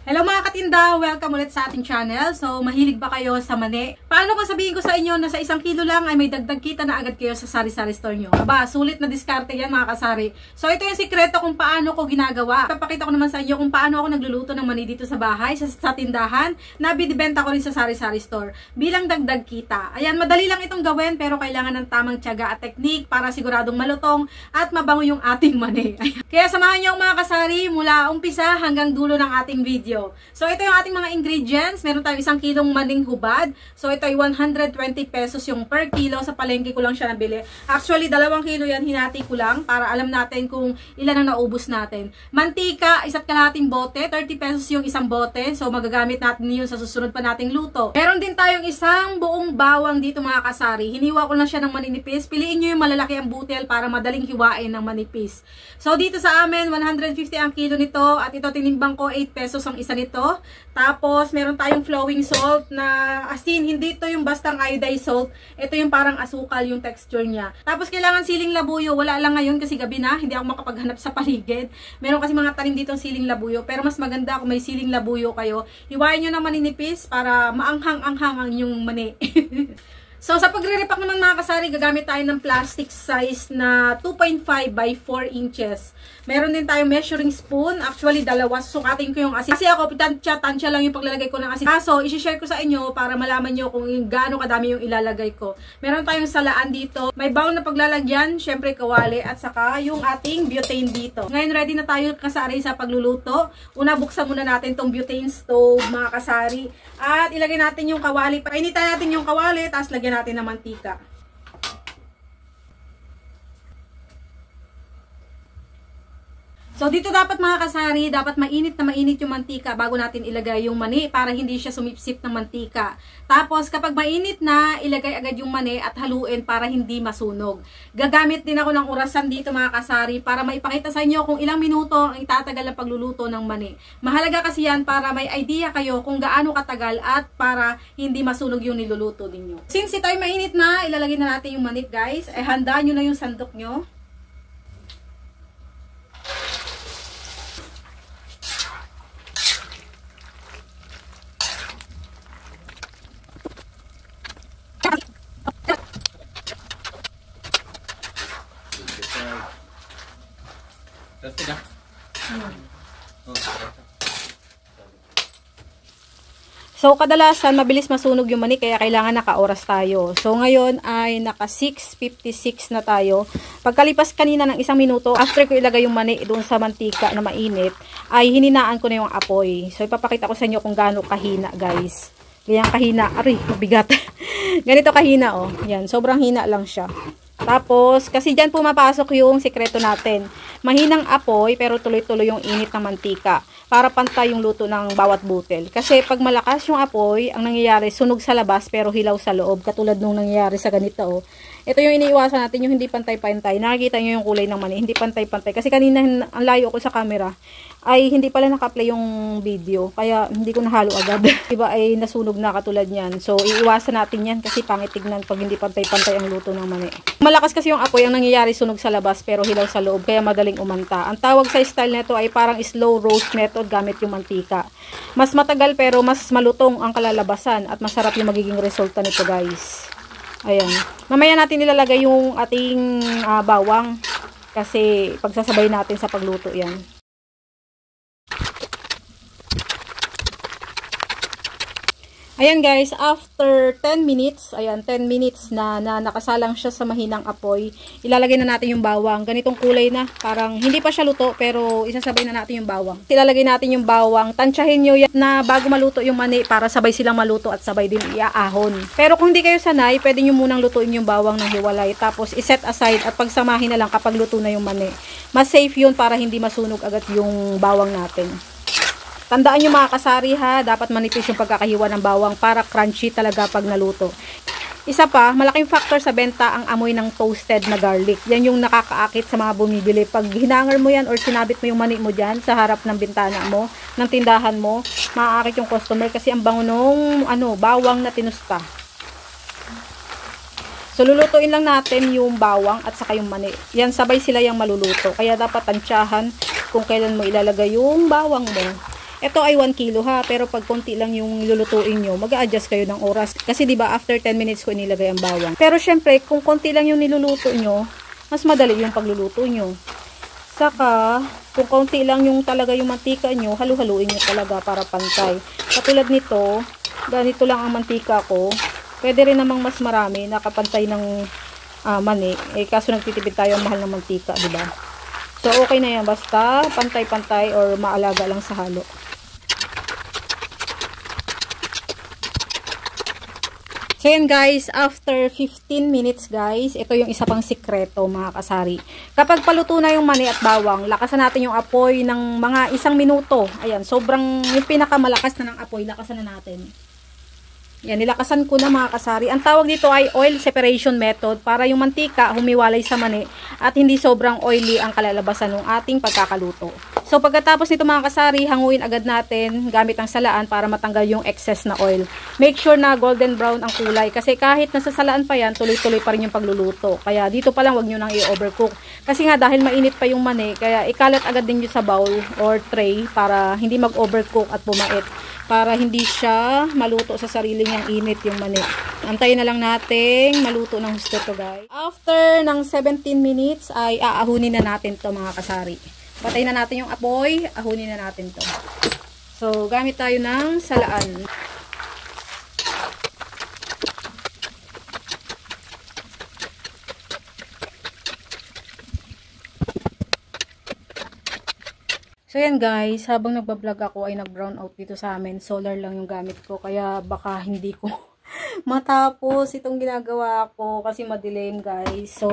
Hello mga katinda! Welcome ulit sa ating channel. So, mahilig ba kayo sa mani? Paano kung sabihin ko sa inyo na sa 1 kilo lang ay may dagdag kita na agad kayo sa sari-sari store nyo? Aba, sulit na diskarte yan mga kasari. So, ito yung sikreto kung paano ko ginagawa. Papakita ko naman sa inyo kung paano ako nagluluto ng mani dito sa bahay, sa tindahan, na binibenta ko rin sa sari-sari store. Bilang dagdag kita. Ayan, madali lang itong gawin pero kailangan ng tamang tiyaga at teknik para siguradong malutong at mabango yung ating mani. Kaya samahan nyo mga kasari mula umpisa hanggang dulo ng ating video. So, ito yung ating mga ingredients. Meron tayong 1 kilong maning hubad. So, ito ay 120 pesos yung per kilo. Sa palengke ko lang siya nabili. Actually, 2 kilo yan. Hinati ko lang para alam natin kung ilan ang naubos natin. Mantika, 1 kalahating bote. 30 pesos yung isang bote. So, magagamit natin yun sa susunod pa nating luto. Meron din tayong isang buong bawang dito mga kasari. Hiniwa ko lang siya ng maninipis. Piliin nyo yung malalaki ang butil para madaling hiwain ng manipis. So, dito sa amin, 150 ang kilo nito. At ito, tinimbang ko, 8 pesos ang isa nito. Tapos, meron tayong flowing salt na asin. Hindi ito yung bastang iodized salt. Ito yung parang asukal yung texture niya. Tapos, kailangan siling labuyo. Wala lang ngayon kasi gabi na. Hindi ako makapaghanap sa paligid. Meron kasi mga tanim dito siling labuyo. Pero mas maganda kung may siling labuyo kayo. Hiwain nyo na maninipis para maanghang-anghang ang yung mani. So, sa pagre-repack naman mga kasari, gagamit tayo ng plastic size na 2.5 by 4 inches. Meron din tayong measuring spoon. Actually, 2. Susukatin ko yung asin. Kasi ako, tansya lang yung paglalagay ko ng asin. So, isi-share ko sa inyo para malaman nyo kung gaano kadami yung ilalagay ko. Meron tayong salaan dito. May bowl na paglalagyan, syempre kawali, at saka yung ating butane dito. Ngayon, ready na tayo kasari sa pagluluto. Una, buksan muna natin tong butane stove, mga kasari. At ilagay natin yung kawali. Painitan natin yung kawali, tapos lagyan natin ng mantika. So, dito dapat mga kasari, dapat mainit na mainit yung mantika bago natin ilagay yung mani para hindi siya sumipsip ng mantika. Tapos, kapag mainit na, ilagay agad yung mani at haluin para hindi masunog. Gagamit din ako ng orasan dito mga kasari para maipakita sa inyo kung ilang minuto ang itatagal ang pagluluto ng mani. Mahalaga kasi yan para may idea kayo kung gaano katagal at para hindi masunog yung niluluto ninyo. Since ito ay mainit na, ilalagay na natin yung mani guys. Handa nyo na yung sandok nyo. So, kadalasan, mabilis masunog yung mani, kaya kailangan naka-oras tayo. So, ngayon ay naka 6:56 na tayo. Pagkalipas kanina ng 1 minuto, after ko ilagay yung mani doon sa mantika na mainit, ay hininaan ko na yung apoy. So, ipapakita ko sa inyo kung gaano kahina, guys. Ganyang kahina. Aray, mabigat. Ganito kahina, oh. Yan, sobrang hina lang siya. Tapos, kasi dyan pumapasok yung sikreto natin. Mahinang apoy, pero tuloy-tuloy yung init ng mantika. Para pantay yung luto ng bawat butil. Kasi pag malakas yung apoy, ang nangyayari, sunog sa labas, pero hilaw sa loob. Katulad nung nangyayari sa ganito, oh. Ito yung iniiwasan natin, yung hindi pantay-pantay. Nakikita nyo yung kulay ng mani, hindi pantay-pantay. Kasi kanina, ang layo ko sa camera, ay hindi pala naka-play yung video. Kaya hindi ko nahalo agad. Diba ay nasunog na katulad niyan. So, iiwasan natin yan kasi pangit tignan pag hindi pantay-pantay ang luto ng mani. Malakas kasi yung apoy, ang nangyayari sunog sa labas pero hilaw sa loob. Kaya madaling umanta. Ang tawag sa style nito ay parang slow roast method gamit yung mantika. Mas matagal pero mas malutong ang kalalabasan at masarap yung magiging resulta nito guys. Ayan. Mamaya natin nilalagay yung ating bawang kasi pagsasabay natin sa pagluto yan. Ayan guys, after 10 minutes, ayan, 10 minutes na nakasalang siya sa mahinang apoy, ilalagay na natin yung bawang. Ganitong kulay na, parang hindi pa siya luto, pero isasabay na natin yung bawang. Ilalagay natin yung bawang, tansyahin nyo yan na bago maluto yung mani para sabay silang maluto at sabay din iaahon. Pero kung hindi kayo sanay, pwede nyo munang lutuin yung bawang ng hiwalay, tapos iset aside at pagsamahin na lang kapag luto na yung mani. Mas safe yun para hindi masunog agad yung bawang natin. Tandaan nyo mga kasari ha, dapat manipis yung pagkakahiwa ng bawang para crunchy talaga pag naluto. Isa pa, malaking factor sa benta ang amoy ng toasted na garlic. Yan yung nakakaakit sa mga bumibili. Pag hinanger mo yan or sinabit mo yung mani mo dyan sa harap ng bintana mo, ng tindahan mo, maaakit yung customer kasi ang bango nung bawang na tinusta. So, lulutuin lang natin yung bawang at saka yung mani. Yan, sabay sila yung maluluto. Kaya dapat tansyahan kung kailan mo ilalagay yung bawang mo. Ito ay 1 kilo ha, pero pag konti lang yung lulutuin nyo, mag-a-adjust kayo ng oras. Kasi diba, after 10 minutes ko inilagay ang bawang. Pero syempre, kung konti lang yung niluluto nyo, mas madali yung pagluluto nyo. Saka, kung konti lang yung talaga yung mantika nyo, halu-haluin nyo talaga para pantay. Katulad nito, ganito lang ang mantika ko. Pwede rin namang mas marami, nakapantay ng mani. Kaso nagtitipid tayo ang mahal ng mantika, diba? So, okay na yan. Basta, pantay-pantay or maalaga lang sa halo. So yan guys, after 15 minutes guys, ito yung isa pang sikreto mga kasari. Kapag paluto na yung mani at bawang, lakasan natin yung apoy ng mga 1 minuto. Ayan, sobrang yung pinakamalakas na ng apoy, lakasan na natin. Yan, nilakasan ko na mga kasari. Ang tawag dito ay oil separation method para yung mantika humiwalay sa mani at hindi sobrang oily ang kalalabasan ng ating pagkakaluto. So pagkatapos nito mga kasari, hanguin agad natin gamit ang salaan para matanggal yung excess na oil. Make sure na golden brown ang kulay kasi kahit nasa salaan pa yan, tuloy-tuloy pa rin yung pagluluto. Kaya dito pa lang wag nyo nang i-overcook. Kasi nga dahil mainit pa yung mani, kaya ikalat agad din nyo sa bowl or tray para hindi mag-overcook at bumait. Para hindi siya maluto sa sarili niyang init yung mani. Antayin na lang natin maluto ng gusto to guys. After ng 17 minutes ay aahunin na natin to mga kasari. Patayin na natin yung apoy, ahunin na natin to. So, gamit tayo ng salaan. So yan guys, habang nagbablog ako ay nag-brown out dito sa amin. Solar lang yung gamit ko, kaya baka hindi ko matapos itong ginagawa ko kasi madilim guys. So,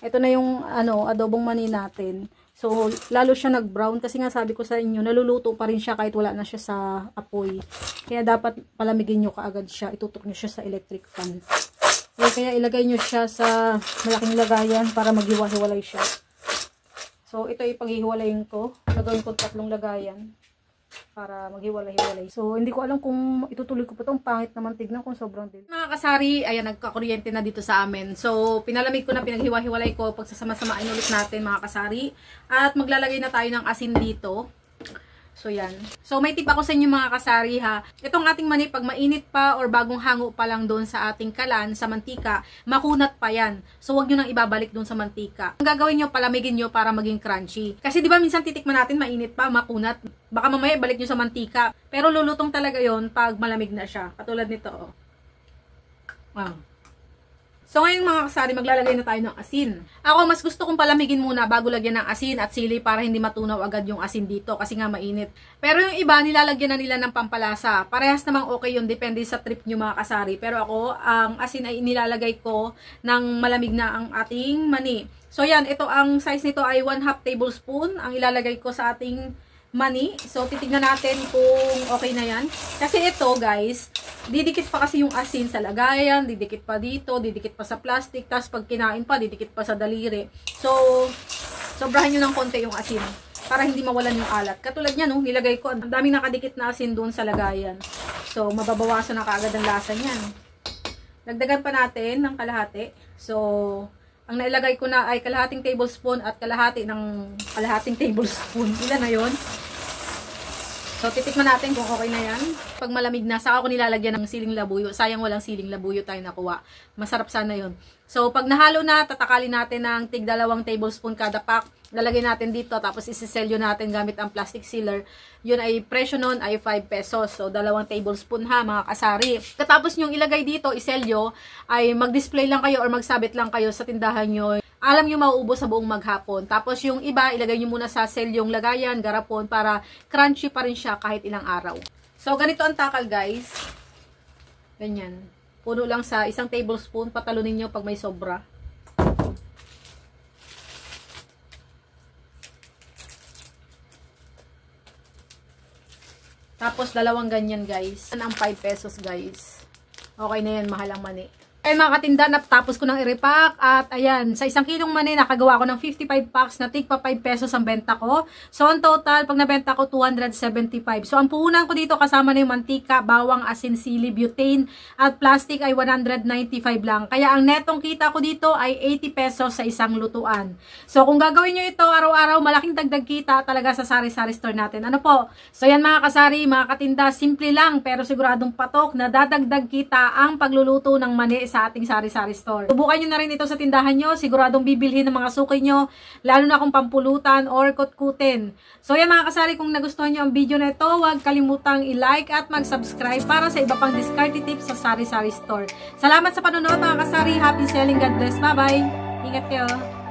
ito na yung adobong mani natin. So, lalo siya nag-brown kasi nga sabi ko sa inyo, naluluto pa rin siya kahit wala na siya sa apoy. Kaya dapat palamigin nyo kaagad siya. Itutok nyo siya sa electric fan. Kaya ilagay nyo siya sa malaking lagayan para maghiwa-hiwalay siya. So, ito yung paghihiwalayin ko. Gagawin ko 3 lagayan para maghiwalay-hiwalay. So, hindi ko alam kung itutuloy ko pa itong pangit naman tignan kung sobrang din. Mga kasari, ayan, nagkakuryente na dito sa amin. So, pinalamig ko na, pinaghiwa-hiwalay ko. Pagsasama-samain ulit natin mga kasari. At maglalagay na tayo ng asin dito. So, yan. So, may tip ako sa inyo mga kasari ha. Itong ating mani, pag mainit pa or bagong hango pa lang doon sa ating kalan, sa mantika, makunat pa yan. So, wag nyo nang ibabalik doon sa mantika. Ang gagawin nyo, palamigin nyo para maging crunchy. Kasi di ba minsan titikman natin, mainit pa, makunat. Baka mamaya balik nyo sa mantika. Pero lulutong talaga yon pag malamig na siya. Katulad nito, oh. Wow. So, ngayon mga kasari, maglalagay na tayo ng asin. Ako, mas gusto kong palamigin muna bago lagyan ng asin at sili para hindi matunaw agad yung asin dito kasi nga mainit. Pero yung iba, nilalagyan na nila ng pampalasa. Parehas namang okay yun, depende sa trip nyo mga kasari. Pero ako, ang asin ay nilalagay ko ng malamig na ang ating mani. So, yan, ito ang size nito ay 1/2 tablespoon ang ilalagay ko sa ating mani. So, titignan natin kung okay na yan. Kasi ito, guys, didikit pa kasi yung asin sa lagayan, didikit pa dito, didikit pa sa plastic, tapos pag kinain pa, didikit pa sa daliri. So, sobrahan nyo ng konti yung asin para hindi mawalan yung alat. Katulad niya, no, nilagay ko, ang daming nakadikit na asin doon sa lagayan. So, mababawasan na kaagad ang lasa niyan. Dagdagan pa natin ng kalahati. So, ang nailagay ko na ay kalahating tablespoon at kalahating tablespoon. Ilan na yon? So, titikman natin kung okay na yan. Pag malamig na, saka ako nilalagyan ng siling labuyo. Sayang walang siling labuyo tayo nakuha. Masarap sana yon. So, pag nahalo na, tatakalin natin ng tig 2 tablespoon kada pack. Lalagay natin dito, tapos isiselyo natin gamit ang plastic sealer. Yun ay, presyo nun ay 5 pesos. So, 2 tablespoon ha, mga kasari. Katapos nyong ilagay dito, iselyo, ay mag-display lang kayo or magsabit lang kayo sa tindahan nyo. Alam nyo mauubos sa buong maghapon. Tapos yung iba, ilagay nyo muna sa selyong lagayan, garapon, para crunchy pa rin siya kahit ilang araw. So, ganito ang takal guys. Ganyan. Puno lang sa 1 tablespoon, patalunin nyo pag may sobra. Tapos, 2 ganyan guys. Yan ang 5 pesos guys. Okay na yan, mahal ang mani. Ay mga katinda, natapos ko ng i-repack at ayan, sa 1 kilong mani nakagawa ko ng 55 packs na tig pa 5 pesos ang benta ko. So on total, pag nabenta ko 275. So ang puhunan ko dito kasama na yung mantika, bawang, asin, sili, butane at plastic ay 195 lang. Kaya ang netong kita ko dito ay 80 pesos sa isang lutuan. So kung gagawin nyo ito araw-araw, malaking dagdag kita talaga sa sari-sari store natin. Ano po? So yan mga kasari, mga katinda, simple lang pero siguradong patok na dadagdag kita ang pagluluto ng mani sa ating sari-sari store. Subukan nyo na rin ito sa tindahan nyo. Siguradong bibilhin ng mga suki nyo, lalo na kung pampulutan or kutkutin. So yan mga kasari, kung nagustuhan nyo ang video na ito, huwag kalimutang i-like at mag-subscribe para sa iba pang discarte tips sa sari-sari store. Salamat sa panonood mga kasari. Happy selling. God bless. Bye-bye. Ingat kayo.